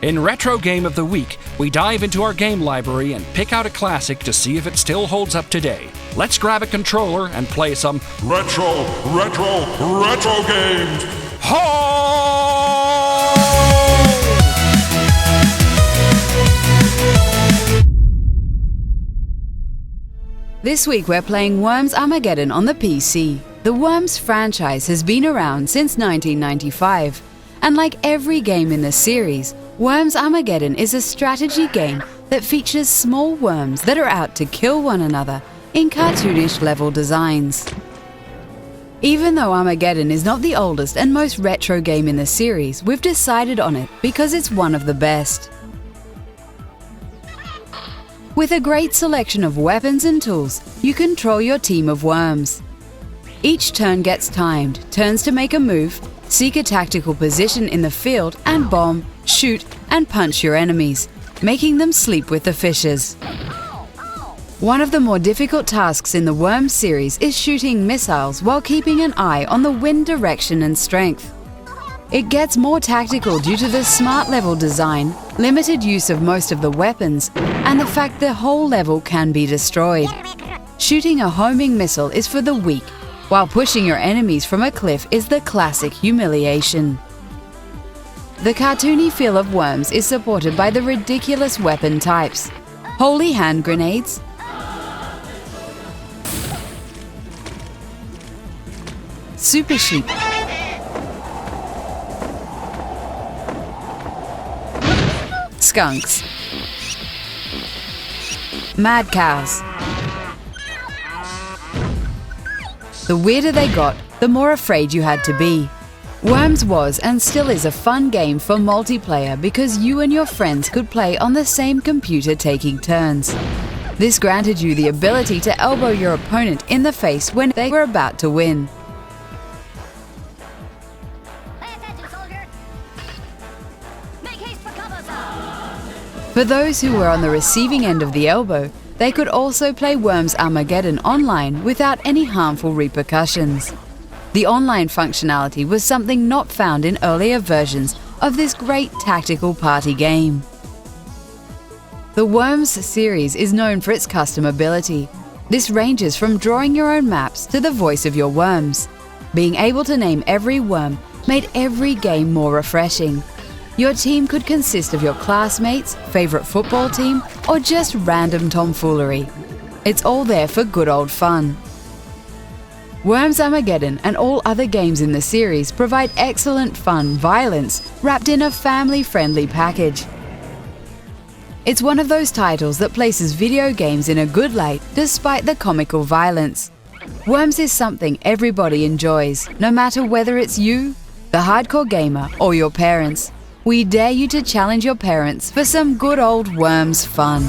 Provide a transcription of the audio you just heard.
In Retro Game of the Week, we dive into our game library and pick out a classic to see if it still holds up today. Let's grab a controller and play some retro games. This week we're playing Worms Armageddon on the PC. The Worms franchise has been around since 1995, and like every game in the series, Worms Armageddon is a strategy game that features small worms that are out to kill one another in cartoonish level designs. Even though Armageddon is not the oldest and most retro game in the series, we've decided on it because it's one of the best. With a great selection of weapons and tools, you control your team of worms. Each turn gets timed, turns to make a move, seek a tactical position in the field, and bomb, shoot, and punch your enemies, making them sleep with the fishes. One of the more difficult tasks in the Worms series is shooting missiles while keeping an eye on the wind direction and strength. It gets more tactical due to the smart level design, limited use of most of the weapons, and the fact the whole level can be destroyed. Shooting a homing missile is for the weak, while pushing your enemies from a cliff is the classic humiliation. The cartoony feel of Worms is supported by the ridiculous weapon types: holy hand grenades, super sheep, skunks, mad cows. The weirder they got, the more afraid you had to be. Worms was and still is a fun game for multiplayer because you and your friends could play on the same computer taking turns. This granted you the ability to elbow your opponent in the face when they were about to win. For those who were on the receiving end of the elbow, they could also play Worms Armageddon online without any harmful repercussions. The online functionality was something not found in earlier versions of this great tactical party game. The Worms series is known for its custom ability. This ranges from drawing your own maps to the voice of your worms. Being able to name every worm made every game more refreshing. Your team could consist of your classmates, favorite football team, or just random tomfoolery. It's all there for good old fun. Worms Armageddon and all other games in the series provide excellent fun violence wrapped in a family-friendly package. It's one of those titles that places video games in a good light despite the comical violence. Worms is something everybody enjoys, no matter whether it's you, the hardcore gamer, or your parents. We dare you to challenge your parents for some good old Worms fun.